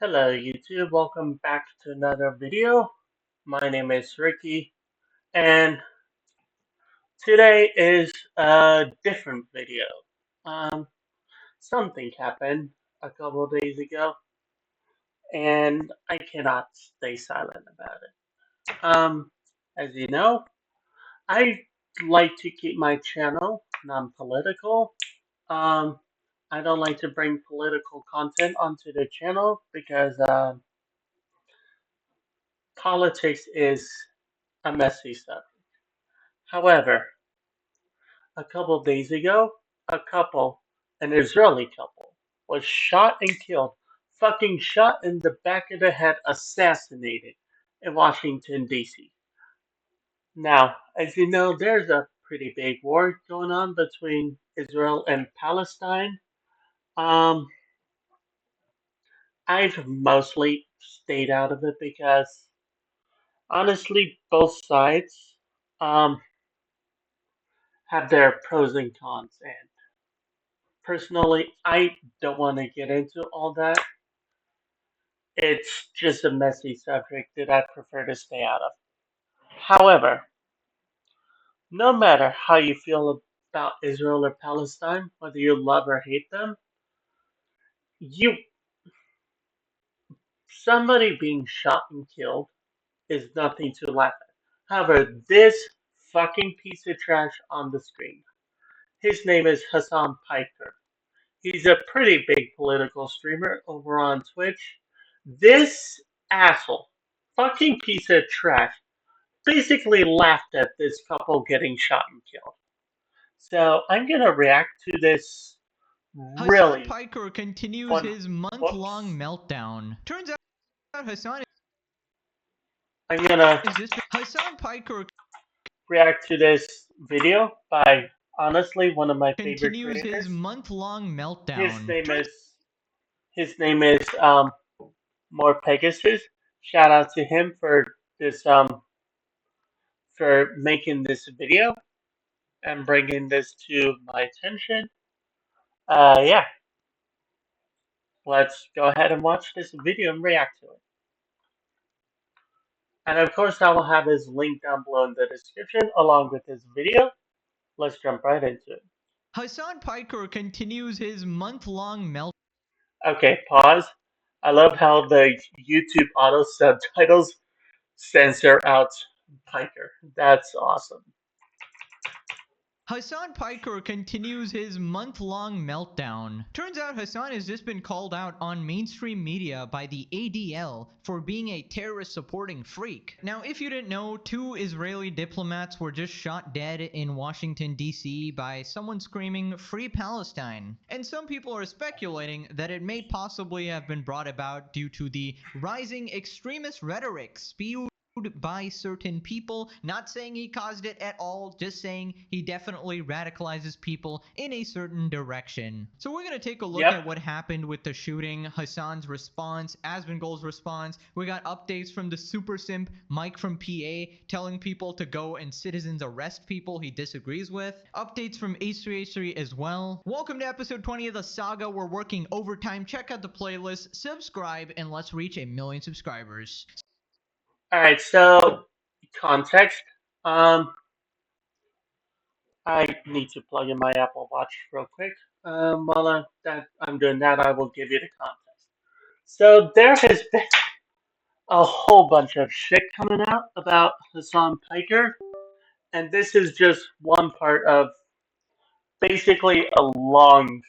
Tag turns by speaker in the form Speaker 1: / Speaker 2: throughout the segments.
Speaker 1: Hello YouTube, welcome back to another video. My name is Ricky and today is a different video. Um, Something happened a couple of days ago and I cannot stay silent about it. As you know, I like to keep my channel non-political. Um, I don't like to bring political content onto the channel because politics is a messy subject. However, a couple of days ago, an Israeli couple, was shot and killed, fucking shot in the back of the head, assassinated in Washington, D.C. Now, as you know, there's a pretty big war going on between Israel and Palestine. Um, I've mostly stayed out of it because, honestly, both sides um, have their pros and cons, and personally, I don't want to get into all that. It's just a messy subject that I prefer to stay out of. However, no matter how you feel about Israel or Palestine, whether you love or hate them, you somebody being shot and killed is nothing to laugh at. However, this fucking piece of trash on the screen, his name is Hassan Piker. He's a pretty big political streamer over on Twitch. This asshole, fucking piece of trash, basically laughed at this couple getting shot and killed. So I'm gonna react to this
Speaker 2: Hassan
Speaker 1: really
Speaker 2: Piker continues
Speaker 1: one.
Speaker 2: his month-long
Speaker 1: Whoops.
Speaker 2: meltdown. Turns out
Speaker 1: I'm gonna
Speaker 2: Hassan Piker
Speaker 1: react to this video by honestly one of my favorite
Speaker 2: continues his
Speaker 1: creators.
Speaker 2: month-long
Speaker 1: His
Speaker 2: meltdown.
Speaker 1: name is his name is More Pegasus. Shout out to him for this for making this video and bringing this to my attention. Yeah, let's go ahead and watch this video and react to it. And of course, I will have his link down below in the description along with his video. Let's jump right into it.
Speaker 2: Hassan Piker continues his month-long meltdown.
Speaker 1: Okay, pause. I love how the YouTube auto subtitles censor out Piker. That's awesome.
Speaker 2: Hassan Piker continues his month-long meltdown. Turns out Hassan has just been called out on mainstream media by the ADL for being a terrorist-supporting freak. Now, if you didn't know, 2 Israeli diplomats were just shot dead in Washington, D.C. by someone screaming, "Free Palestine." And some people are speculating that it may possibly have been brought about due to the rising extremist rhetoric spewed by certain people. Not saying he caused it at all, just saying he definitely radicalizes people in a certain direction. So we're going to take a look at what happened with the shooting, Hassan's response, Asmongold's response. We got updates from the super simp Mike from PA telling people to go and citizens arrest people he disagrees with. Updates from H3H3 as well. Welcome to episode 20 of the saga. We're working overtime. Check out the playlist, subscribe, and let's reach 1 million subscribers.
Speaker 1: Alright, so context. I need to plug in my Apple Watch real quick. While I'm doing that, I will give you the context. So there has been a whole bunch of shit coming out about Hassan Piker, and this is just one part of basically a long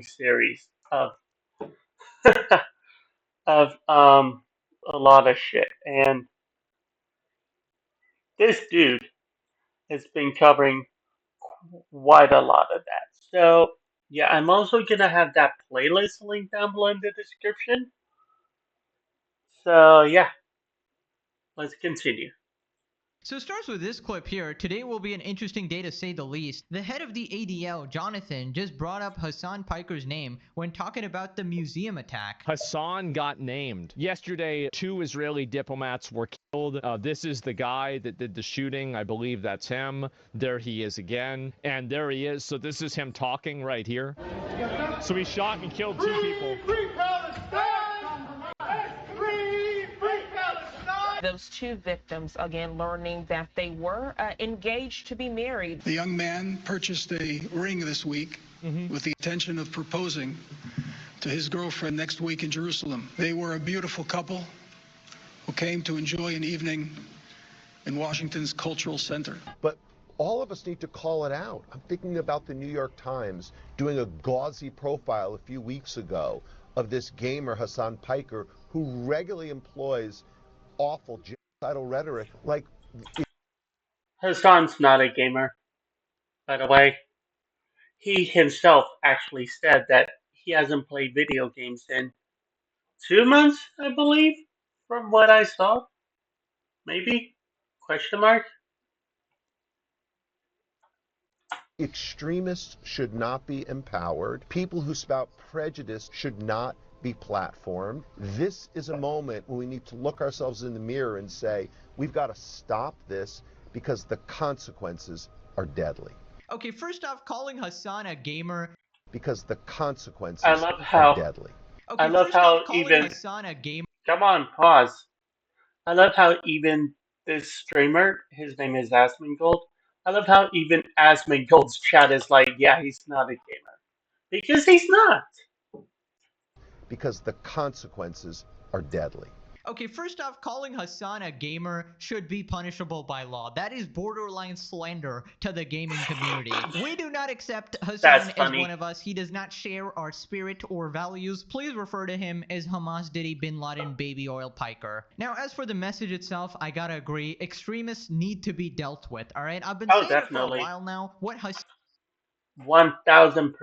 Speaker 1: series of of a lot of shit. And this dude has been covering quite a lot of that. So yeah, I'm also gonna have that playlist link down below in the description. So yeah, let's continue.
Speaker 2: So it starts with this clip here. Today will be an interesting day to say the least. The head of the ADL, Jonathan, just brought up Hassan Piker's name when talking about the museum attack.
Speaker 3: Hassan got named. Yesterday, 2 Israeli diplomats were killed. This is the guy that did the shooting. I believe that's him. There he is again. And there he is. So this is him talking right here. So he shot and killed two people.
Speaker 4: Free Palestine! Free Palestine!
Speaker 5: Those two victims, again, learning that they were engaged to be married.
Speaker 6: The young man purchased a ring this week with the intention of proposing to his girlfriend next week in Jerusalem. They were a beautiful couple who came to enjoy an evening in Washington's Cultural Center.
Speaker 7: But all of us need to call it out. I'm thinking about the New York Times doing a gauzy profile a few weeks ago of this gamer, Hassan Piker, who regularly employs awful genocidal rhetoric. Like,
Speaker 1: Hassan's not a gamer, by the way. He himself actually said that he hasn't played video games in 2 months, I believe, from what I saw. Maybe? Question mark?
Speaker 7: extremists should not be empowered. People who spout prejudice should not be platformed. This is a moment when we need to look ourselves in the mirror and say, we've got to stop this because the consequences are deadly.
Speaker 2: Okay, first off, calling Hassan a gamer.
Speaker 7: Because the consequences
Speaker 1: I love how
Speaker 7: are deadly.
Speaker 2: Okay,
Speaker 1: I love
Speaker 2: first
Speaker 1: how
Speaker 2: off, calling
Speaker 1: even
Speaker 2: Hassan a gamer.
Speaker 1: come on, pause. I love how even this streamer, his name is Asmongold. I love how even Asmongold's chat is like, yeah, he's not a gamer. Because he's not.
Speaker 7: Because the consequences are deadly.
Speaker 2: Okay, first off, calling Hassan a gamer should be punishable by law. That is borderline slander to the gaming community. We do not accept Hassan as one of us. He does not share our spirit or values. Please refer to him as Hamas Diddy Bin Laden Baby Oil Piker. Now, as for the message itself, I gotta agree. Extremists need to be dealt with, alright? I've been saying
Speaker 1: definitely.
Speaker 2: it for a while now. What Hassan
Speaker 1: 1000%.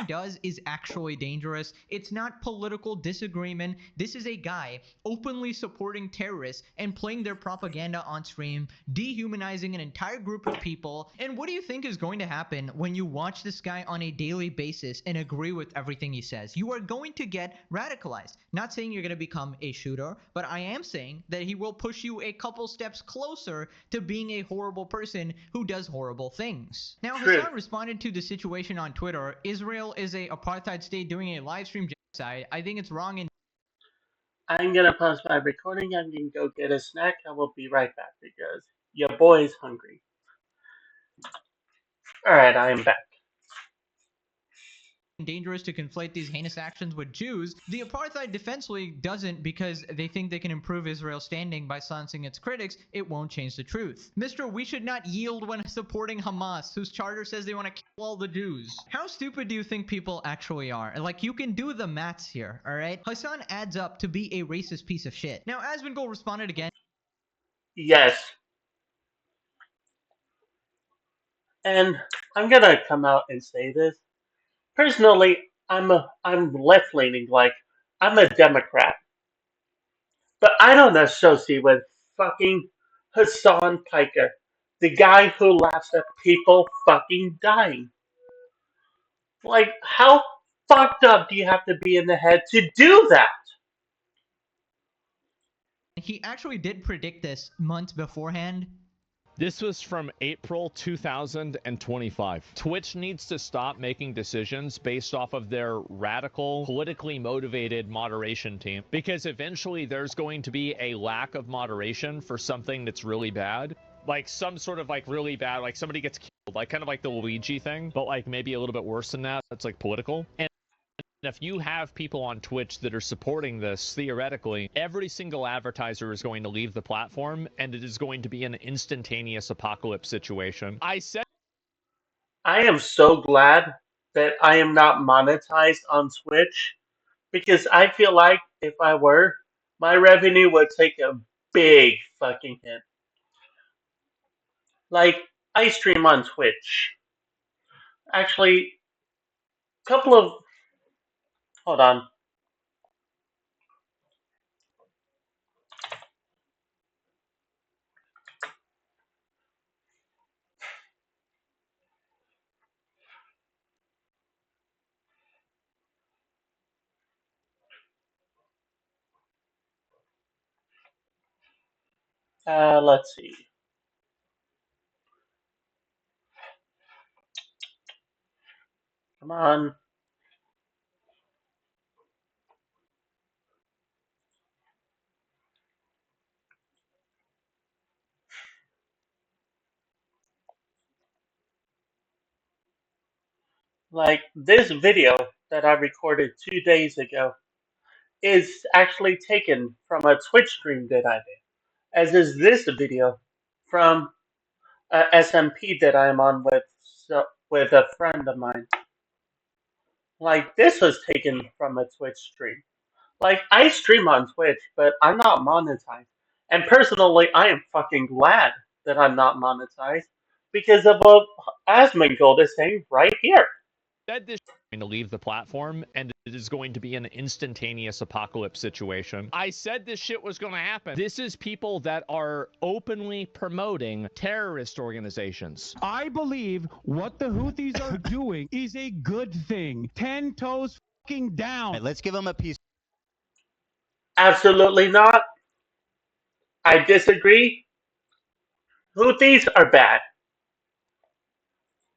Speaker 2: does is actually dangerous. It's not political disagreement. This is a guy openly supporting terrorists and playing their propaganda on stream, dehumanizing an entire group of people. And what do you think is going to happen when you watch this guy on a daily basis and agree with everything he says? You are going to get radicalized. Not saying you're going to become a shooter, but I am saying that he will push you a couple steps closer to being a horrible person who does horrible things. Now, Hassan responded to the situation on Twitter. Israel is a apartheid state doing a live stream genocide. I think it's wrong. And
Speaker 1: I'm gonna pause my recording. I'm gonna go get a snack. I will be right back because your boy is hungry. Alright, I am back.
Speaker 2: Dangerous to conflate these heinous actions with Jews. The Apartheid Defense League doesn't because they think they can improve Israel's standing by silencing its critics. It won't change the truth. Mr. We should not yield when supporting Hamas, whose charter says they want to kill all the Jews. How stupid do you think people actually are? Like, you can do the maths here, alright? Hassan adds up to be a racist piece of shit. Now, Asmongold responded again.
Speaker 1: Yes. And I'm gonna come out and say this. Personally, I'm left leaning, like I'm a Democrat. But I don't associate with fucking Hassan Piker, the guy who laughs at people fucking dying. Like, how fucked up do you have to be in the head to do that?
Speaker 2: He actually did predict this months beforehand.
Speaker 3: This was from April 2025. Twitch needs to stop making decisions based off of their radical, politically motivated moderation team, because eventually there's going to be a lack of moderation for something that's really bad. Like some sort of like really bad, like somebody gets killed, like kind of like the Luigi thing, but like maybe a little bit worse than that. That's like political. And if you have people on Twitch that are supporting this, theoretically, every single advertiser is going to leave the platform, and it is going to be an instantaneous apocalypse situation. I
Speaker 1: am so glad that I am not monetized on Twitch because I feel like if I were, my revenue would take a big fucking hit. Like, I stream on Twitch. Actually, couple of hold on. Let's see. Come on. Like this video that I recorded 2 days ago is actually taken from a Twitch stream that I did, as is this video from SMP that I'm on with a friend of mine. Like this was taken from a Twitch stream. Like I stream on Twitch, but I'm not monetized. And personally, I am fucking glad that I'm not monetized because of what Asmongold is saying right here.
Speaker 3: Said this going to leave the platform and it is going to be an instantaneous apocalypse situation. I said this shit was going to happen. This is people that are openly promoting terrorist organizations.
Speaker 8: I believe what the Houthis are doing is a good thing. 10 toes fucking down.
Speaker 9: Let's give them a piece.
Speaker 1: Absolutely not. I disagree. Houthis are bad.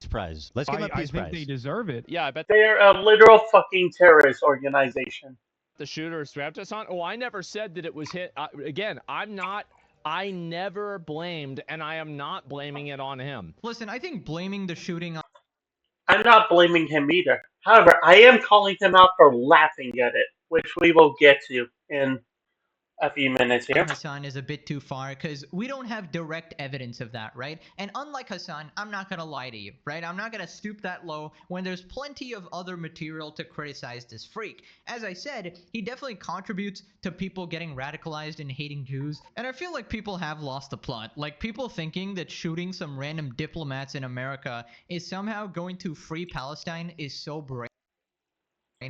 Speaker 9: Prize. Let's give them a
Speaker 8: I
Speaker 9: peace
Speaker 8: think
Speaker 9: prize.
Speaker 8: they deserve it.
Speaker 3: Yeah, I bet
Speaker 1: They're a literal fucking terrorist organization.
Speaker 3: the shooter strapped us on. Oh, I never said that it was hit. Again, I never blamed, and I am not blaming it on him.
Speaker 2: Listen, I think blaming the shooting on
Speaker 1: I'm not blaming him either. However, I am calling him out for laughing at it, which we will get to in a few minutes here.
Speaker 2: Hassan is a bit too far because we don't have direct evidence of that, right? And unlike Hassan, I'm not gonna lie to you, right? I'm not gonna stoop that low when there's plenty of other material to criticize this freak. As I said, he definitely contributes to people getting radicalized and hating Jews, and I feel like people have lost the plot. Like people thinking that shooting some random diplomats in America is somehow going to free Palestine is so brain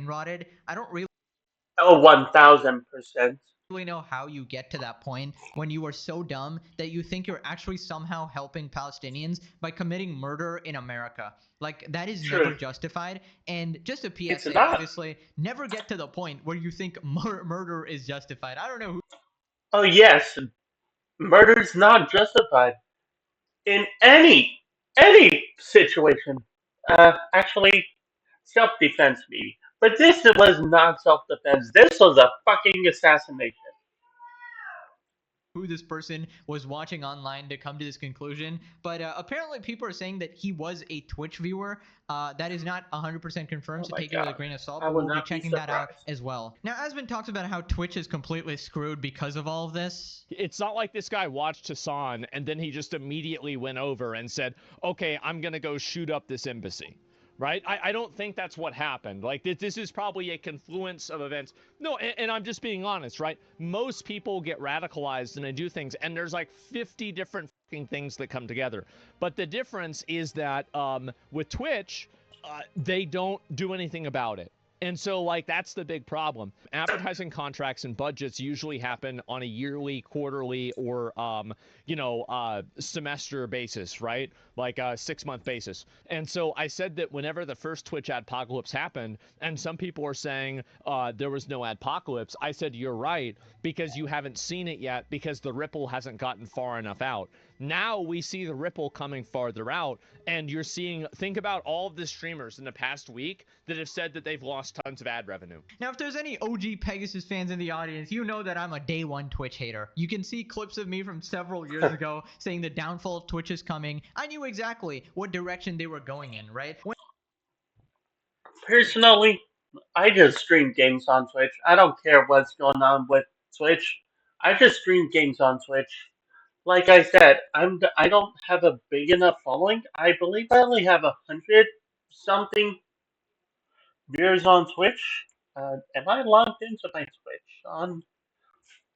Speaker 2: rotted. I don't really
Speaker 1: Oh, 1000%.
Speaker 2: know how you get to that point when you are so dumb that you think you're actually somehow helping Palestinians by committing murder in America. Like, that is
Speaker 1: True.
Speaker 2: never justified. And just a
Speaker 1: It's
Speaker 2: PSA,
Speaker 1: not.
Speaker 2: obviously, never get to the point where you think murder is justified. I don't know who.
Speaker 1: Oh, yes, murder's not justified in any situation. Actually, self-defense maybe. But this was not self-defense. This was a fucking assassination.
Speaker 2: Who this person was watching online to come to this conclusion, but apparently people are saying that he was a Twitch viewer. That is not 100% confirmed,
Speaker 1: Oh
Speaker 2: so
Speaker 1: my
Speaker 2: take it with a
Speaker 1: God.
Speaker 2: grain of salt,
Speaker 1: I
Speaker 2: but
Speaker 1: would
Speaker 2: we'll be
Speaker 1: not be
Speaker 2: checking that out
Speaker 1: surprised.
Speaker 2: as well. Now, Asmund talks about how Twitch is completely screwed because of all of this.
Speaker 3: It's not like this guy watched Hassan and then he just immediately went over and said, okay, I'm going to go shoot up this embassy. Right? I don't think that's what happened. Like, this is probably a confluence of events. No, and I'm just being honest, right? Most people get radicalized and they do things, and there's like 50 different fucking things that come together. But the difference is that with Twitch, they don't do anything about it. And so, like, that's the big problem. Advertising contracts and budgets usually happen on a yearly, quarterly, or, semester basis, right? Like a 6-month basis. And so I said that whenever the first Twitch adpocalypse happened, and some people are saying there was no adpocalypse, I said, you're right, because you haven't seen it yet, because the ripple hasn't gotten far enough out. Now we see the ripple coming farther out, and you're seeing, think about all of the streamers in the past week that have said that they've lost tons of ad revenue.
Speaker 2: Now, if there's any OG Pegasus fans in the audience, you know that I'm a day one Twitch hater. You can see clips of me from several years ago saying the downfall of Twitch is coming. I knew exactly what direction they were going in, right?
Speaker 1: Personally, I just stream games on Twitch. I don't care what's going on with Twitch. I just stream games on Twitch. Like I said, I don't have a big enough following. I believe I only have 100 something viewers on Twitch. Am I logged into my Twitch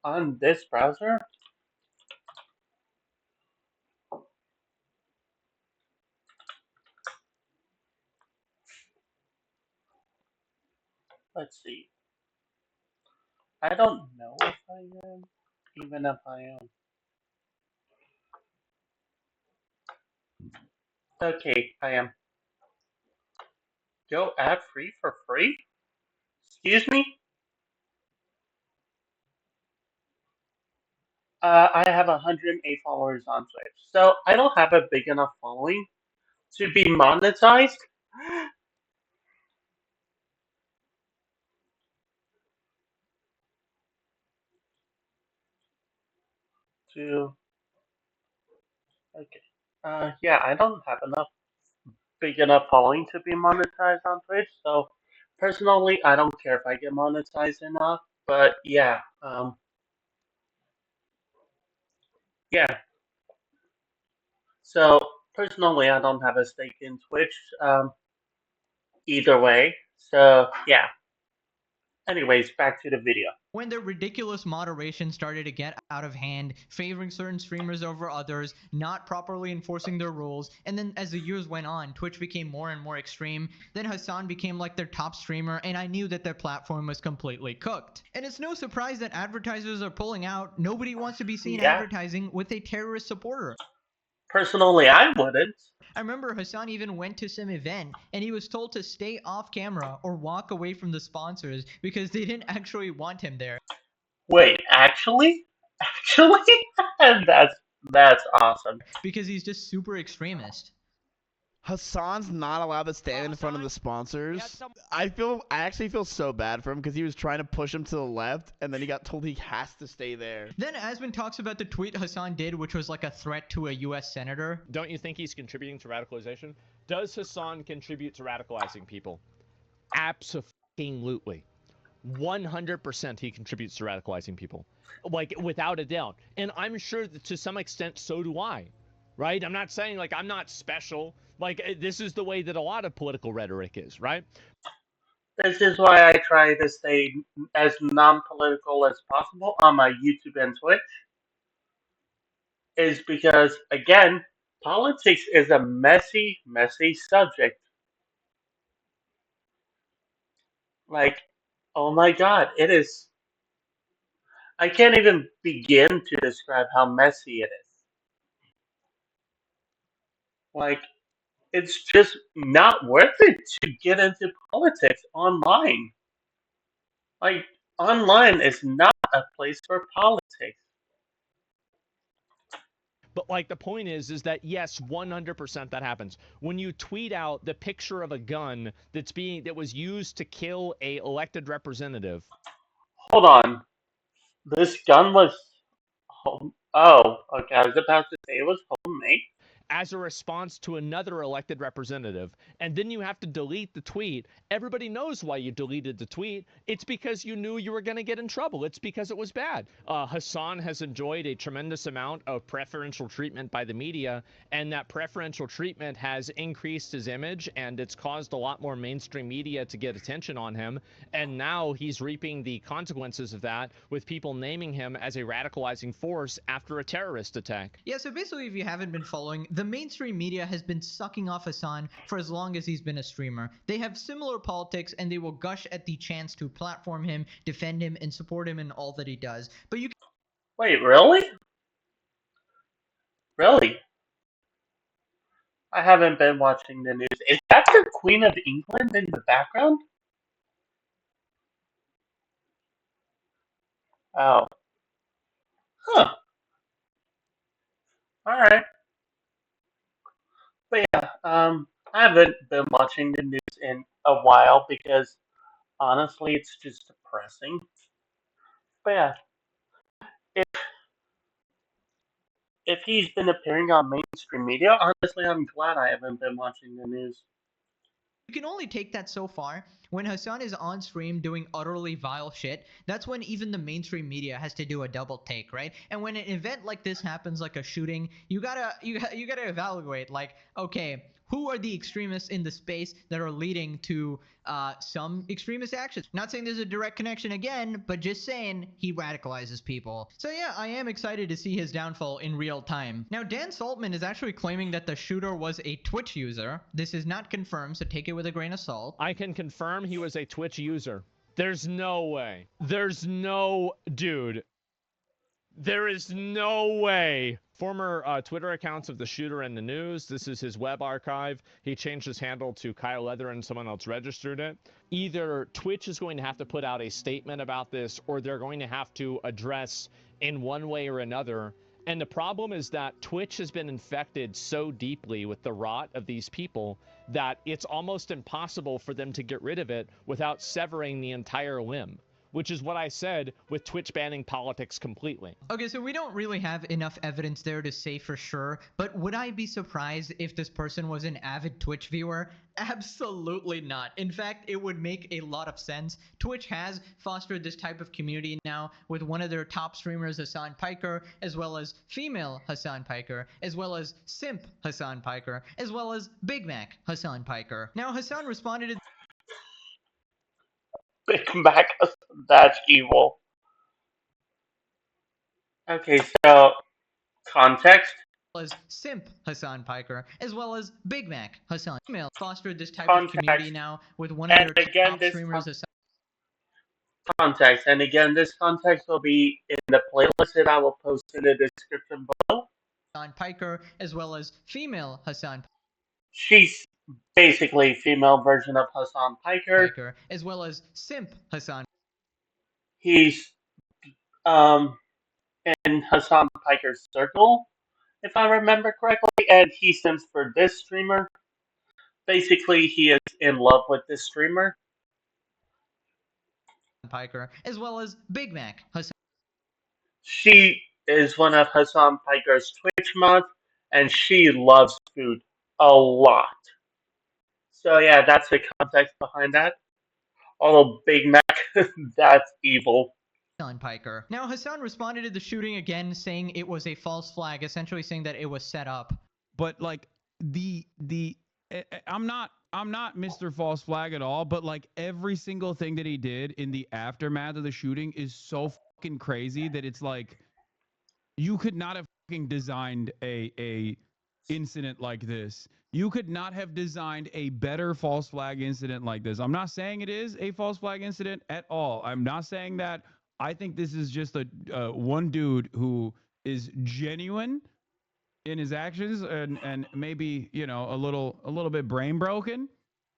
Speaker 1: on this browser? Let's see. I don't know if I am, even if I am. Okay, I am. Go ad free for free? Excuse me? I have 108 followers on Twitch, so I don't have a big enough following to be monetized. To okay, yeah, I don't have enough big enough following to be monetized on Twitch. So personally, I don't care if I get monetized enough. But yeah. So personally, I don't have a stake in Twitch. Either way. So yeah. Anyways, back to the video.
Speaker 2: When their ridiculous moderation started to get out of hand, favoring certain streamers over others, not properly enforcing their rules, and then as the years went on, Twitch became more and more extreme, then Hassan became like their top streamer, and I knew that their platform was completely cooked. And it's no surprise that advertisers are pulling out. Nobody wants to be seen advertising with a terrorist supporter.
Speaker 1: Personally, I wouldn't.
Speaker 2: I remember Hassan even went to some event and he was told to stay off camera or walk away from the sponsors because they didn't actually want him there.
Speaker 1: Wait, actually? Actually? that's awesome.
Speaker 2: Because he's just super extremist.
Speaker 9: Hassan's not allowed to stand in front of the sponsors. I actually feel so bad for him because he was trying to push him to the left and then he got told he has to stay there.
Speaker 2: Then Asmund talks about the tweet Hassan did, which was like a threat to a US senator.
Speaker 3: Don't you think he's contributing to radicalization? Does Hassan contribute to radicalizing people? Absolutely. 100% he contributes to radicalizing people. Like, without a doubt. And I'm sure that to some extent, so do I. Right? I'm not saying, like, I'm not special. Like, this is the way that a lot of political rhetoric is, right?
Speaker 1: This is why I try to stay as non-political as possible on my YouTube and Twitch. Is because, again, politics is a messy, messy subject. Like, oh my god, it is. I can't even begin to describe how messy it is. Like, it's just not worth it to get into politics online. Like, online is not a place for politics.
Speaker 3: But like the point is that yes, 100% that happens. When you tweet out the picture of a gun that was used to kill a elected representative.
Speaker 1: Hold on. This gun was home. Oh, okay. I was about to say it was homemade.
Speaker 3: As a response to another elected representative, and then you have to delete the tweet. Everybody knows why you deleted the tweet. It's because you knew you were going to get in trouble. It's because it was bad. Hassan has enjoyed a tremendous amount of preferential treatment by the media, and that preferential treatment has increased his image, and it's caused a lot more mainstream media to get attention on him, and now he's reaping the consequences of that with people naming him as a radicalizing force after a terrorist attack.
Speaker 2: Yeah, so basically, if you haven't been following, the mainstream media has been sucking off Hassan for as long as he's been a streamer. They have similar politics and they will gush at the chance to platform him, defend him, and support him in all that he does. But you
Speaker 1: Wait, really? Really? I haven't been watching the news. Is that the Queen of England in the background? Oh. Huh. Alright. But yeah, I haven't been watching the news in a while because honestly it's just depressing. But yeah, if he's been appearing on mainstream media, honestly I'm glad I haven't been watching the news.
Speaker 2: You can only take that so far. When Hassan is on stream doing utterly vile shit, that's when even the mainstream media has to do a double take, right? And when an event like this happens, like a shooting, you gotta evaluate, like, okay, who are the extremists in the space that are leading to some extremist actions? Not saying there's a direct connection again, but just saying he radicalizes people. So yeah, I am excited to see his downfall in real time. Now, Dan Saltman is actually claiming that the shooter was a Twitch user. This is not confirmed, so take it with a grain of salt.
Speaker 3: I can confirm he was a Twitch user. There's no way. There's no... Dude. There is no way. Former Twitter accounts of the shooter in the news. This is his web archive. He changed his handle to Kyle Leather and someone else registered it. Either Twitch is going to have to put out a statement about this or they're going to have to address in one way or another. And the problem is that Twitch has been infected so deeply with the rot of these people that it's almost impossible for them to get rid of it without severing the entire limb. which is what I said with Twitch banning politics completely.
Speaker 2: Okay, so we don't really have enough evidence there to say for sure, but would I be surprised if this person was an avid Twitch viewer? Absolutely not. In fact, it would make a lot of sense. Twitch has fostered this type of community now with one of their top streamers, Hassan Piker, as well as female Hassan Piker, as well as simp Hassan Piker, as well as Big Mac Hassan Piker. Now, Hassan responded to
Speaker 1: Big Mac, that's evil. Okay, so context.
Speaker 2: as simp Hassan Piker, as well as Big Mac Hassan. Female fostered this type of community
Speaker 1: Context.
Speaker 2: now with one of
Speaker 1: And
Speaker 2: their
Speaker 1: again,
Speaker 2: top streamers, Hassan
Speaker 1: context. And again, this context will be in the playlist that I will post in the description below.
Speaker 2: Piker, as well as female Hassan
Speaker 1: She's basically female version of Hassan Piker.
Speaker 2: Piker, as well as simp Hassan.
Speaker 1: He's in Hassan Piker's circle, if I remember correctly, and he sends for this streamer. Basically, he is in love with this streamer.
Speaker 2: Piker, as well as Big Mac Hassan.
Speaker 1: She is one of Hassan Piker's Twitch mods, and she loves food a lot. So yeah, that's the context behind that. Although Big Mac, that's evil.
Speaker 2: Hassan Piker. Now, Hassan responded to the shooting again, saying it was a false flag, essentially saying that it was set up.
Speaker 8: But like I'm not Mr. False Flag at all, but like every single thing that he did in the aftermath of the shooting is so fucking crazy that it's like you could not have fucking designed a incident like this. You could not have designed a better false flag incident like this. I'm not saying it is a false flag incident at all. I'm not saying that. I think this is just a one dude who is genuine in his actions and maybe, you know, a little bit brain broken.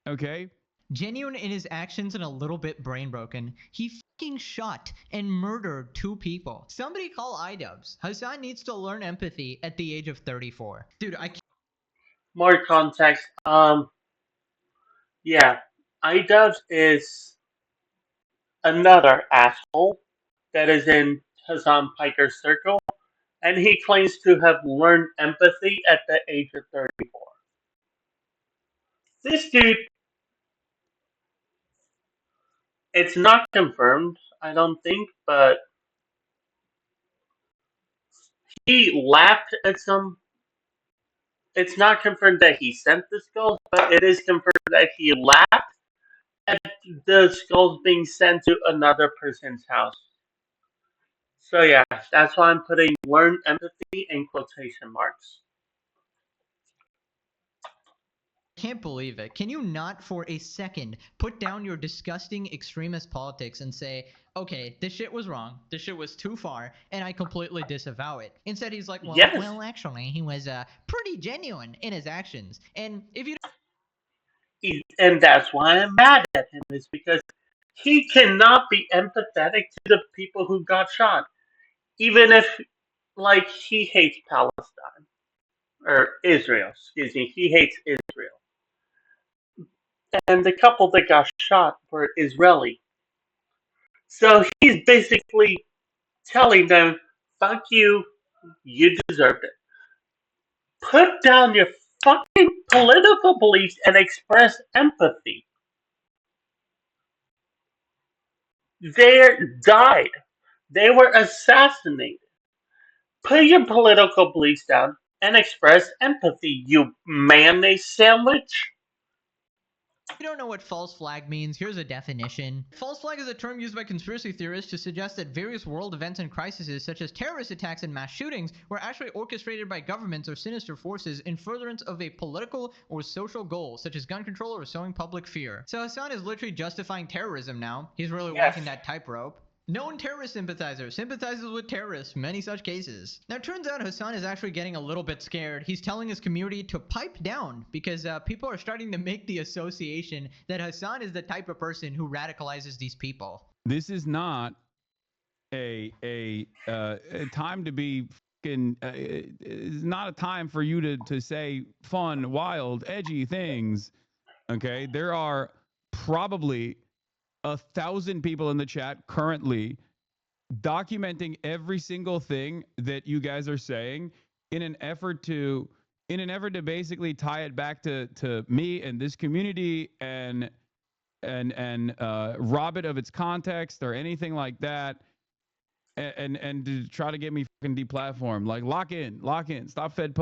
Speaker 8: Okay.
Speaker 2: Genuine in his actions and a little bit brain broken. He fucking shot and murdered 2 people. Somebody call iDubbbz. Hassan needs to learn empathy at the age of 34. Dude, I can't.
Speaker 1: More context. Yeah, iDubbbz is another asshole that is in Hassan Piker's circle, and he claims to have learned empathy at the age of 34. This dude, it's not confirmed, I don't think, but he laughed at some. It's not confirmed that he sent the skulls, but it is confirmed that he laughed at the skulls being sent to another person's house. So yeah, that's why I'm putting learn empathy in quotation marks.
Speaker 2: Can't believe it. Can you not for a second put down your disgusting extremist politics and say, okay, this shit was wrong, this shit was too far, and I completely disavow it. Instead, he's like, well,
Speaker 1: Yes.
Speaker 2: well, actually, he was pretty genuine in his actions. And if you
Speaker 1: And that's why I'm mad at him, is because he cannot be empathetic to the people who got shot. Even if, like, he hates Palestine. Or Israel, excuse me. He hates Israel. And the couple that got shot were Israeli. So he's basically telling them, fuck you, you deserved it. Put down your fucking political beliefs and express empathy. They died. They were assassinated. Put your political beliefs down and express empathy, you mayonnaise sandwich.
Speaker 2: you don't know what false flag means, here's a definition. False flag is a term used by conspiracy theorists to suggest that various world events and crises, such as terrorist attacks and mass shootings, were actually orchestrated by governments or sinister forces in furtherance of a political or social goal, such as gun control or sowing public fear. So Hassan is literally justifying terrorism now. He's really walking that tightrope. Known terrorist sympathizer, sympathizes with terrorists, many such cases. Now, it turns out Hassan is actually getting a little bit scared. He's telling his community to pipe down because people are starting to make the association that Hassan is the type of person who radicalizes these people.
Speaker 8: This is not a time to be fucking. It's not a time for you to say fun, wild, edgy things. Okay, there are probably 1,000 people in the chat currently documenting every single thing that you guys are saying in an effort to basically tie it back to me and this community and rob it of its context or anything like that, and to try to get me fucking deplatformed. Like, lock in, stop Fed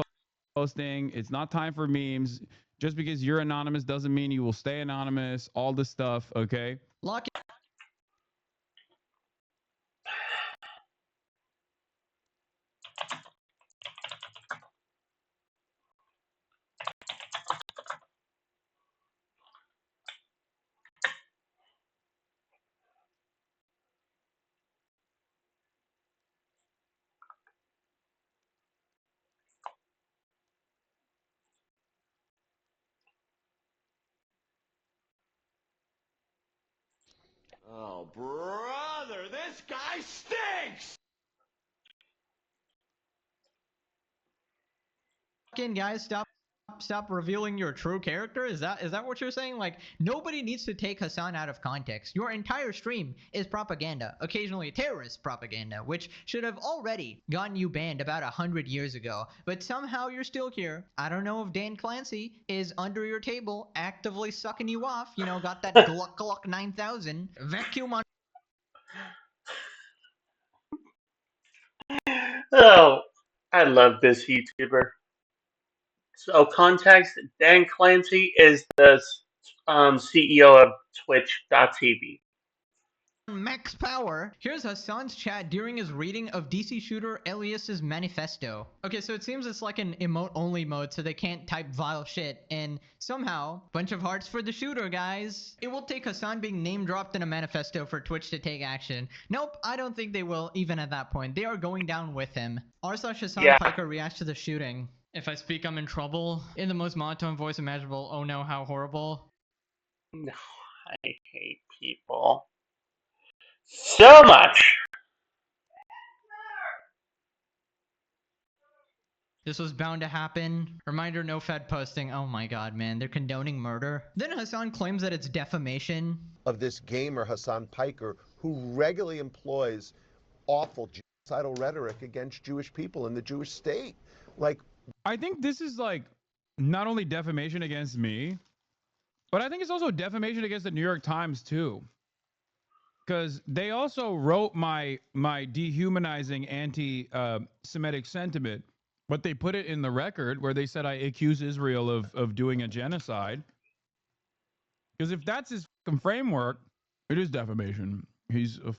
Speaker 8: posting. It's not time for memes. Just because you're anonymous doesn't mean you will stay anonymous. All this stuff, okay?
Speaker 2: Lock it.
Speaker 4: Oh, brother, this guy stinks!
Speaker 2: In, guys, stop revealing your true character. Is that what you're saying? Like, nobody needs to take Hassan out of context. Your entire stream is propaganda, occasionally terrorist propaganda, which should have already gotten you banned about 100 years ago, but somehow you're still here. I don't know if Dan Clancy is under your table actively sucking you off, you know, got that Gluck Gluck 9000 vacuum on.
Speaker 1: Oh, I love this YouTuber. So, context: Dan Clancy is the CEO of Twitch.tv.
Speaker 2: Max power. Here's Hassan's chat during his reading of DC shooter Elias's manifesto. Okay, so it seems it's like an emote only mode, so they can't type vile shit, and somehow, bunch of hearts for the shooter, guys. It will take Hassan being name dropped in a manifesto for Twitch to take action. Nope, I don't think they will, even at that point. They are going down with him. r/Hassan Piker reacts to the shooting. If I speak, I'm in trouble. In the most monotone voice imaginable. Oh no, how horrible.
Speaker 1: No, I hate people so much.
Speaker 2: This was bound to happen. Reminder, no Fed posting. Oh my god, man. They're condoning murder. Then Hassan claims that it's defamation.
Speaker 7: Of this gamer, Hassan Piker, who regularly employs awful genocidal rhetoric against Jewish people in the Jewish state. Like,
Speaker 8: I think this is like not only defamation against me, but I think it's also defamation against the New York Times too. Because they also wrote my dehumanizing anti-Semitic sentiment, but they put it in the record where they said I accuse Israel of doing a genocide. Because if that's his framework, it is defamation. He's a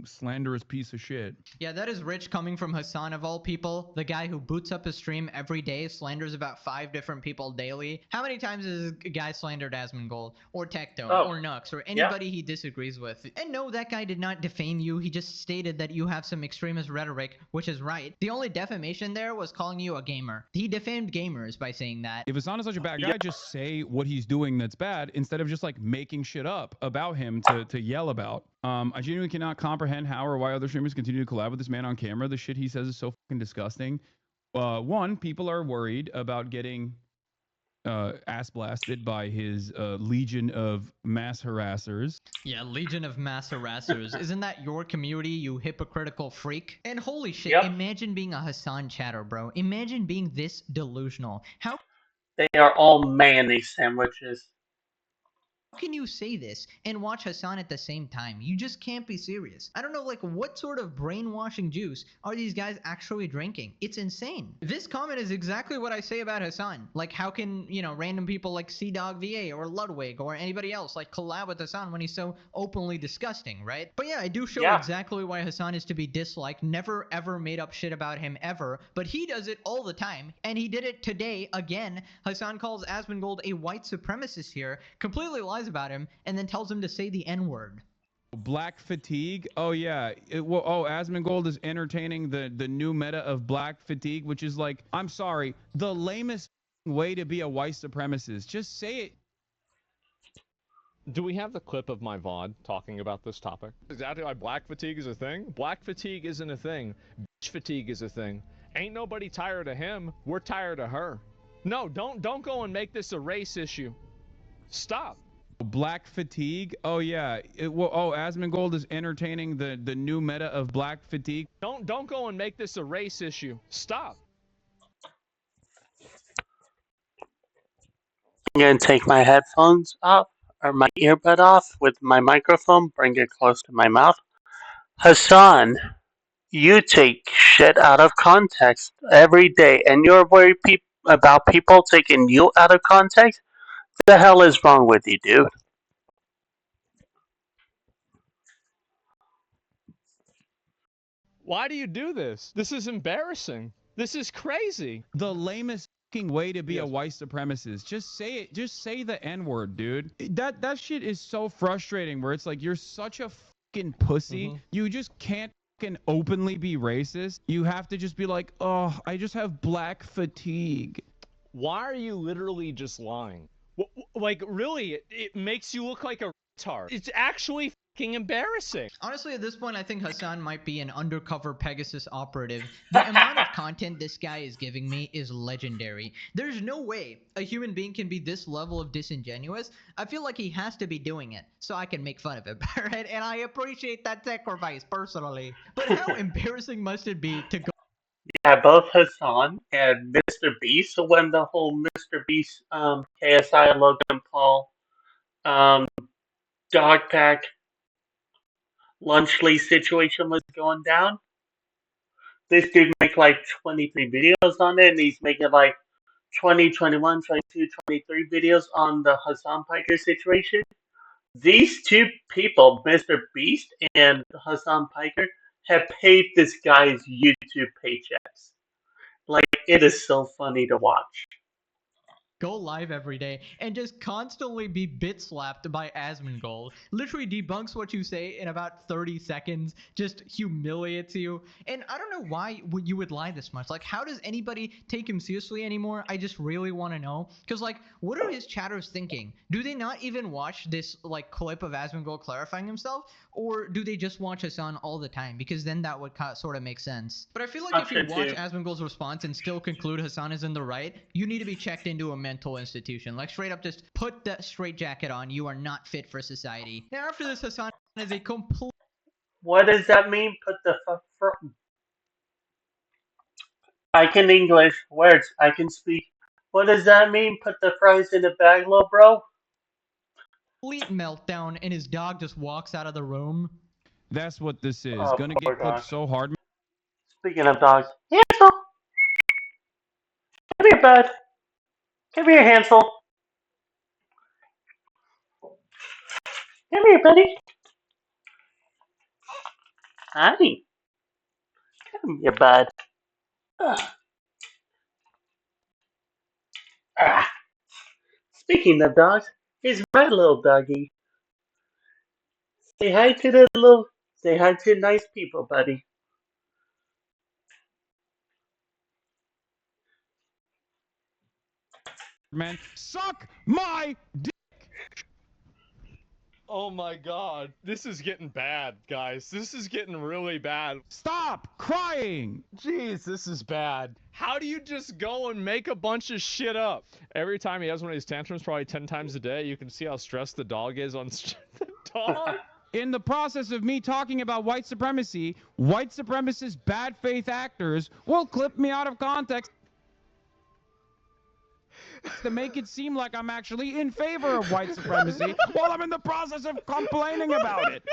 Speaker 8: slanderous piece of shit.
Speaker 2: Yeah, that is rich coming from Hassan of all people, the guy who boots up his stream every day, slanders about 5 different people daily. How many times has a guy slandered Asmongold or Tectone or Nux or anybody he disagrees with? And no, that guy did not defame you. He just stated that you have some extremist rhetoric, which is right. The only defamation there was calling you a gamer. He defamed gamers by saying that.
Speaker 8: If Hassan is such a bad guy, just say what he's doing that's bad instead of just like making shit up about him to yell about. I genuinely cannot comprehend how or why other streamers continue to collab with this man on camera. The shit he says is so fucking disgusting. One, people are worried about getting ass blasted by his legion of mass harassers.
Speaker 2: Yeah, legion of mass harassers. Isn't that your community, you hypocritical freak? And holy shit, imagine being a Hassan chatter, bro. Imagine being this delusional. How
Speaker 1: They are all mayonnaise sandwiches.
Speaker 2: How can you say this and watch Hassan at the same time? You just can't be serious. I don't know, like, what sort of brainwashing juice are these guys actually drinking? It's insane. This comment is exactly what I say about Hassan. Like, how can, you know, random people like CDogVA or Ludwig or anybody else, like, collab with Hassan when he's so openly disgusting, right? But yeah, I do show exactly why Hassan is to be disliked. Never, ever made up shit about him, ever. But he does it all the time, and he did it today again. Hassan calls Asmongold a white supremacist here, completely lies about him, and then tells him to say the N-word.
Speaker 8: Black fatigue. Oh yeah. Asmongold is entertaining the new meta of black fatigue, which is like, I'm sorry, the lamest way to be a white supremacist. Just say it.
Speaker 3: Do we have the clip of my VOD talking about this topic? Exactly why black fatigue is a thing? Black fatigue isn't a thing. Bitch fatigue is a thing. Ain't nobody tired of him. We're tired of her. No, don't go and make this a race issue. Stop.
Speaker 8: Black fatigue. Oh yeah. Asmongold is entertaining the new meta of black fatigue.
Speaker 3: Don't go and make this a race issue. Stop.
Speaker 1: I'm going to take my headphones off, or my earbud off with my microphone, bring it close to my mouth. Hassan, you take shit out of context every day, and you're worried about people taking you out of context? What the hell is wrong with you, dude?
Speaker 3: Why do you do this? This is embarrassing. This is crazy.
Speaker 8: The lamest way to be a
Speaker 3: Yes.
Speaker 8: white supremacist. Just say it. Just say the N-word, dude. That shit is so frustrating where it's like you're such a fucking pussy. You just can't fucking openly be racist. You have to just be like, oh, I just have black fatigue.
Speaker 3: Why are you literally just lying? Like, really, it makes you look like a retard. It's actually fucking embarrassing.
Speaker 2: Honestly, at this point, I think Hassan might be an undercover Pegasus operative. The amount of content this guy is giving me is legendary. There's no way a human being can be this level of disingenuous. I feel like he has to be doing it so I can make fun of him, right? And I appreciate that sacrifice personally. But how embarrassing must it be to go?
Speaker 1: Yeah, both Hassan and Mr. Beast. So when the whole Mr. Beast, KSI, Logan Paul, dog pack, Lunchley situation was going down, this dude make like 23 videos on it, and he's making like 20, 21, 22, 23 videos on the Hassan Piker situation. These two people, Mr. Beast and Hassan Piker, have paid this guy's YouTube paychecks. Like, it is so funny to watch.
Speaker 2: Go live every day and just constantly be bit slapped by Asmongold. Literally debunks what you say in about 30 seconds, just humiliates you. And I don't know why you would lie this much. Like, how does anybody take him seriously anymore? I just really want to know. Because, like, what are his chatters thinking? Do they not even watch this, like, clip of Asmongold clarifying himself? Or do they just watch Hassan all the time? Because then that would sort of make sense. But I feel like if you watch Asmongold's response and still conclude Hassan is in the right, you need to be checked into a mental institution. Like, straight up, just put the straitjacket on. You are not fit for society. Now, after this, Hassan is a complete...
Speaker 1: What does that mean? Put the I can English words. I can speak. What does that mean? Put the fries in a bag, little bro?
Speaker 2: complete meltdown, and his dog just walks out of the room.
Speaker 8: That's what this is.
Speaker 1: Oh,
Speaker 8: Gonna
Speaker 1: poor
Speaker 8: get clipped
Speaker 1: dog.
Speaker 8: so hard.
Speaker 1: Speaking of dogs, Hansel! Come here, bud. Come here, Hansel. Come here, buddy. Hi. Come here, bud. Ah. Speaking of dogs, here's my little doggy. Say hi to the little. Say hi to nice people, buddy.
Speaker 8: Man, suck my dick.
Speaker 3: Oh my god. This is getting bad, guys. This is getting really bad.
Speaker 8: Stop crying.
Speaker 3: Jeez, this is bad. How do you just go and make a bunch of shit up? Every time he has one of these tantrums, probably 10 times a day, you can see how stressed the dog is on the dog.
Speaker 8: In the process of me talking about white supremacy, white supremacist bad faith actors will clip me out of context to make it seem like I'm actually in favor of white supremacy while I'm in the process of complaining about it.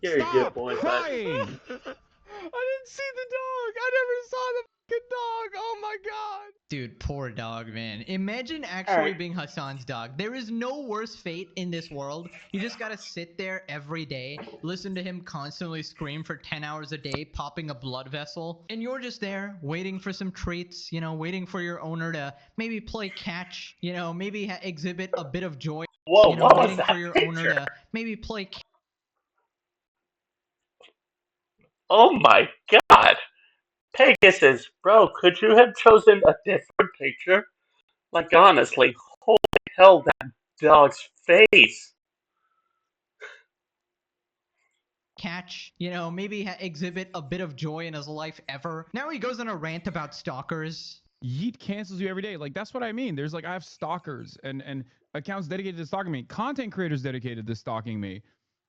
Speaker 1: You're
Speaker 8: Stop
Speaker 1: a good boy, bud.
Speaker 8: crying.
Speaker 3: I didn't see the dog. I never saw the fucking dog. Oh my god.
Speaker 2: Dude, poor dog, man. Imagine actually being Hassan's dog. There is no worse fate in this world. You just gotta sit there every day, listen to him constantly scream for 10 hours a day, popping a blood vessel, and you're just there waiting for some treats, you know, waiting for your owner to maybe play catch, you know, maybe exhibit a bit of joy.
Speaker 1: Whoa,
Speaker 2: You know,
Speaker 1: what was
Speaker 2: waiting
Speaker 1: that
Speaker 2: for your owner
Speaker 1: picture?
Speaker 2: to maybe play
Speaker 1: Oh my god. Pegasus, bro, could you have chosen a different picture? Like, honestly, holy hell, that dog's face.
Speaker 2: catch, you know, maybe exhibit a bit of joy in his life ever. Now he goes on a rant about stalkers.
Speaker 8: Yeet cancels you every day. Like, that's what I mean. There's like, I have stalkers, and accounts dedicated to stalking me, content creators dedicated to stalking me,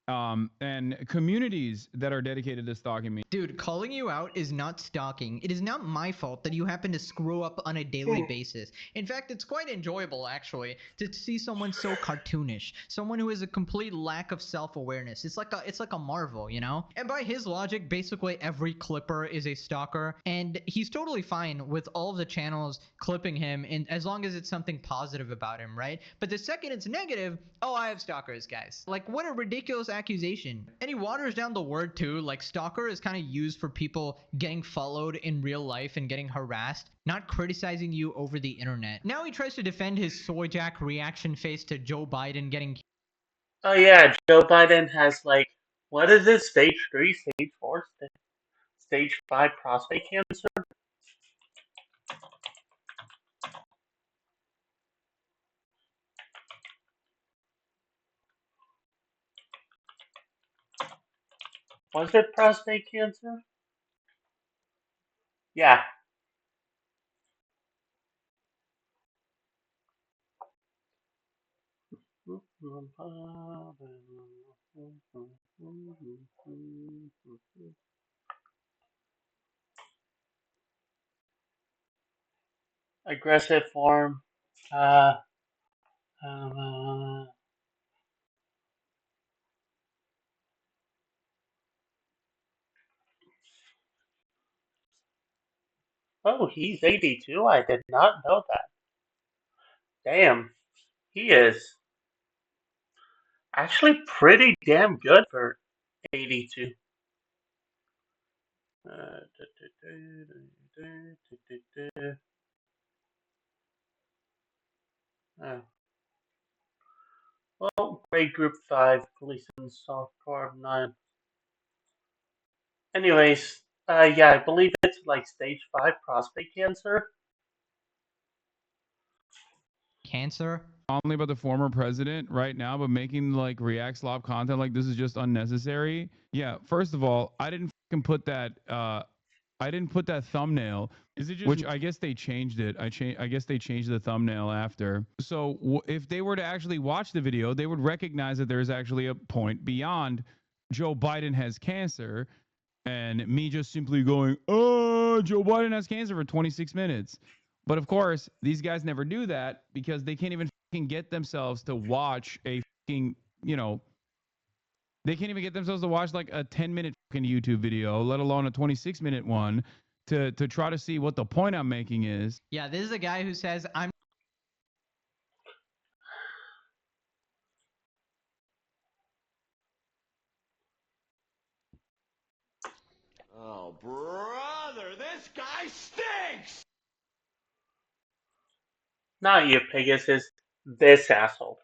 Speaker 8: and communities that are dedicated to stalking me.
Speaker 2: Dude, calling you out is not stalking. It is not my fault that you happen to screw up on a daily basis. In fact, it's quite enjoyable, actually, to see someone so cartoonish. Someone who has a complete lack of self-awareness. It's like a Marvel, you know? And by his logic, basically every clipper is a stalker, and he's totally fine with all of the channels clipping him, and as long as it's something positive about him, right? But the second it's negative, oh, I have stalkers, guys. Like, what a ridiculous accusation. And he waters down the word too. Like, stalker is kind of used for people getting followed in real life and getting harassed, not criticizing you over the internet. Now he tries to defend his soy jack reaction face to Joe Biden getting...
Speaker 1: Oh yeah, Joe Biden has like, what is it, stage 3, stage 4, stage 5 prostate cancer? Was it prostate cancer? Yeah. Aggressive form. Uh, uh, oh, he's 82? I did not know that. Damn. He is actually pretty damn good for 82. Uh, well, grade group 5, police and softcore 9. Anyways, yeah, I believe it's like stage 5 prostate cancer.
Speaker 2: Cancer?
Speaker 8: Only about the former president right now, but making like React Slob content like this is just unnecessary. Yeah, first of all, I didn't fucking put that. I didn't put that thumbnail. Is it just which I guess they changed it. I guess they changed the thumbnail after. So if they were to actually watch the video, they would recognize that there's actually a point beyond Joe Biden has cancer, and me just simply going, "Oh, Joe Biden has cancer" for 26 minutes. But of course, these guys never do that because they can't even fucking get themselves to watch a fucking, they can't even get themselves to watch like a 10-minute fucking YouTube video, let alone a 26-minute one to try to see what the point I'm making is.
Speaker 2: Yeah, this is a guy who says, I'm
Speaker 4: Oh, brother, this guy stinks!
Speaker 1: Not you, Pegasus. This asshole.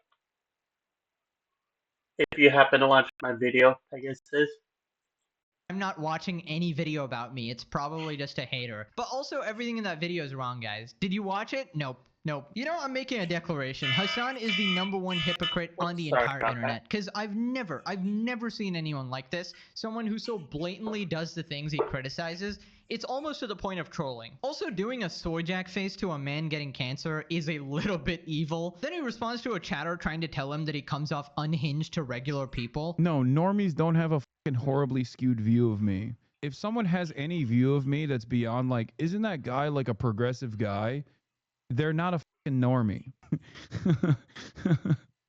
Speaker 1: If you happen to watch my video, Pegasus.
Speaker 2: not watching any video about me. It's probably just a hater. But also, everything in that video is wrong, guys. Did you watch it? Nope. Nope. You know, I'm making a declaration. Hassan is the #1 hypocrite on the
Speaker 1: Sorry
Speaker 2: entire
Speaker 1: about
Speaker 2: internet. Because I've never seen anyone like this. Someone who so blatantly does the things he criticizes. It's almost to the point of trolling. Also, doing a soy jack face to a man getting cancer is a little bit evil. Then he responds to a chatter trying to tell him that he comes off unhinged to regular people.
Speaker 8: No, normies don't have a fucking horribly skewed view of me. If someone has any view of me that's beyond like, isn't that guy like a progressive guy? They're not a fucking normie.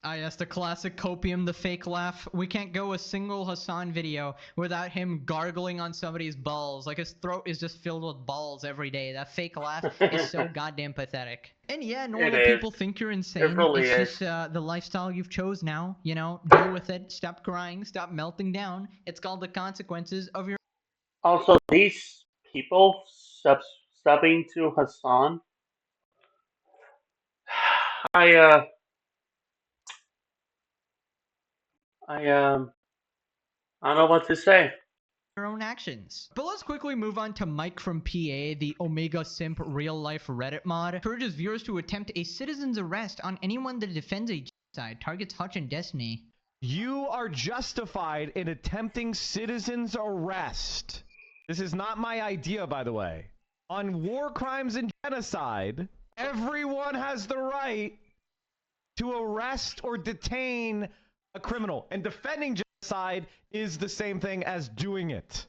Speaker 2: Ah, yes, the classic copium, the fake laugh. We can't go a single Hassan video without him gargling on somebody's balls. Like, his throat is just filled with balls every day. That fake laugh is so goddamn pathetic. And yeah, normal people think you're insane.
Speaker 1: It really
Speaker 2: it's
Speaker 1: is.
Speaker 2: just the lifestyle you've chose now. You know, deal with it. Stop crying. Stop melting down. It's called the consequences of your...
Speaker 1: Also, these people subbing to Hassan, I I don't know what to say.
Speaker 2: own actions. But let's quickly move on to Mike from PA, the Omega Simp real-life Reddit mod. Encourages viewers to attempt a citizen's arrest on anyone that defends a genocide, targets Hutch and Destiny.
Speaker 10: You are justified in attempting citizen's arrest. This is not my idea, by the way. On war crimes and genocide, everyone has the right to arrest or detain a criminal. And defending genocide is the same thing as doing it.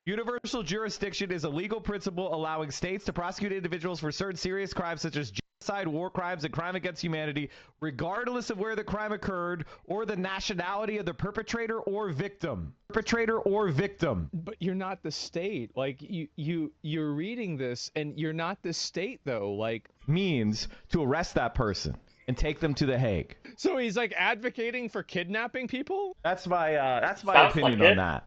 Speaker 10: Universal jurisdiction is a legal principle allowing states to prosecute individuals for certain serious crimes such as genocide, war crimes, and crime against humanity, regardless of where the crime occurred or the nationality of the perpetrator or victim.
Speaker 3: But you're not the state. Like you're reading this and you're not the state though. Like
Speaker 10: means to arrest that person and take them to The Hague.
Speaker 3: So he's like advocating for kidnapping people?
Speaker 10: That's my
Speaker 1: Sounds
Speaker 10: opinion
Speaker 1: like
Speaker 10: on
Speaker 1: it.
Speaker 10: that.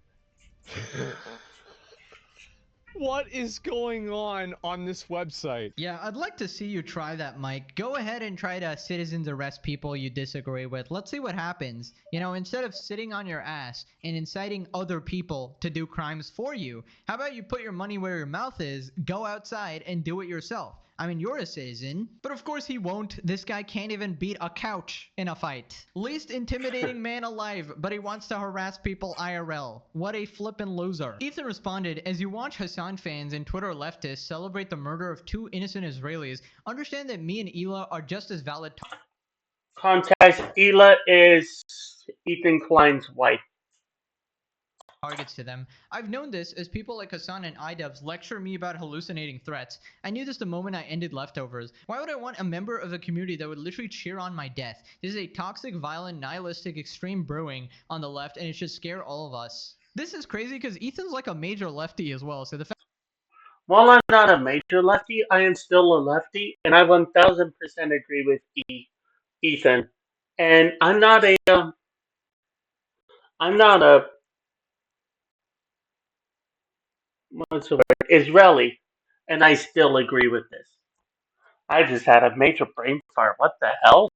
Speaker 3: What is going on this website?
Speaker 2: Yeah, I'd like to see you try that, Mike. Go ahead and try to citizens arrest people you disagree with. Let's see what happens. You know, instead of sitting on your ass and inciting other people to do crimes for you, how about you put your money where your mouth is, go outside and do it yourself? I mean, you're a citizen. But of course he won't. This guy can't even beat a couch in a fight. Least intimidating man alive, but he wants to harass people IRL. What a flippin' loser. Ethan responded, as you watch Hassan fans and Twitter leftists celebrate the murder of 2 innocent Israelis, understand that me and Ela are just as valid.
Speaker 1: Context, Ela is Ethan Klein's wife.
Speaker 2: Targets to them. I've known this as people like Hassan and iDubbbz lecture me about hallucinating threats. I knew this the moment I ended Leftovers. Why would I want a member of a community that would literally cheer on my death? This is a toxic, violent, nihilistic, extreme brewing on the left, and it should scare all of us. This is crazy because Ethan's like a major lefty as well, so the fact
Speaker 1: While I'm not a major lefty, I am still a lefty, and I 1000% agree with Ethan. And I'm not a what's the word, Israeli, and I still agree with this. I just had a major brain fart. What the hell?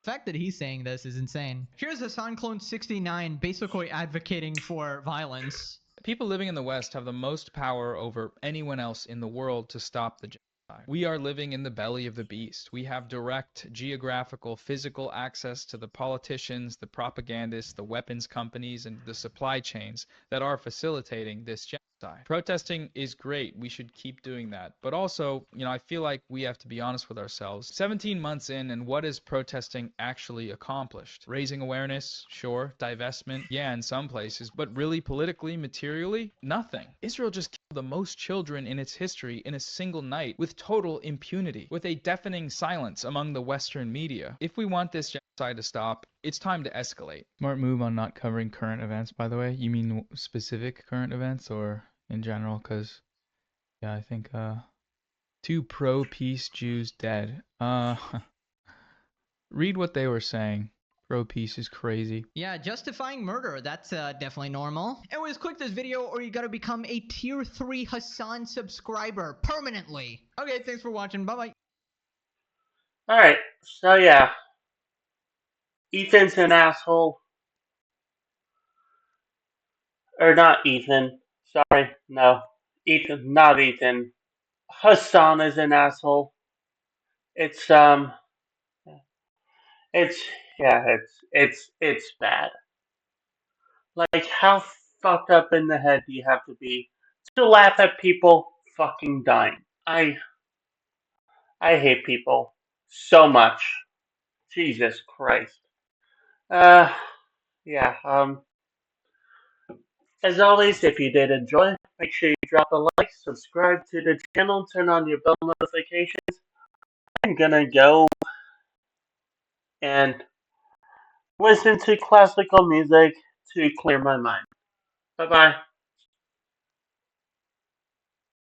Speaker 2: fact that he's saying this is insane. Here's Hassan Clone 69 basically advocating for violence.
Speaker 11: People living in the West have the most power over anyone else in the world to stop the genocide. We are living in the belly of the beast. We have direct geographical, physical access to the politicians, the propagandists, the weapons companies, and the supply chains that are facilitating this genocide. Protesting is great. We should keep doing that. But also, I feel like we have to be honest with ourselves. 17 months in, and what is protesting actually accomplished? Raising awareness, sure. Divestment, yeah, in some places. But really, politically, materially, nothing. Israel just killed the most children in its history in a single night with total impunity, with a deafening silence among the Western media. If we want this genocide to stop, it's time to escalate. Smart move on not covering current events, by the way. You mean specific current events or in general? Because, yeah, I think 2 pro-peace Jews dead. Read what they were saying. Pro-peace is crazy.
Speaker 2: Yeah, justifying murder, that's definitely normal. Anyways, click this video or you gotta become a tier 3 Hassan subscriber permanently. Okay, thanks for watching. Bye-bye.
Speaker 1: Alright, so yeah. Ethan's an asshole. Or not Ethan. Sorry, no. Ethan, not Ethan. Hassan is an asshole. It's bad. Like, how fucked up in the head do you have to be to laugh at people fucking dying? I hate people so much. Jesus Christ. Yeah, as always, if you did enjoy, make sure you drop a like, subscribe to the channel, turn on your bell notifications. I'm gonna go and listen to classical music to clear my mind. Bye-bye.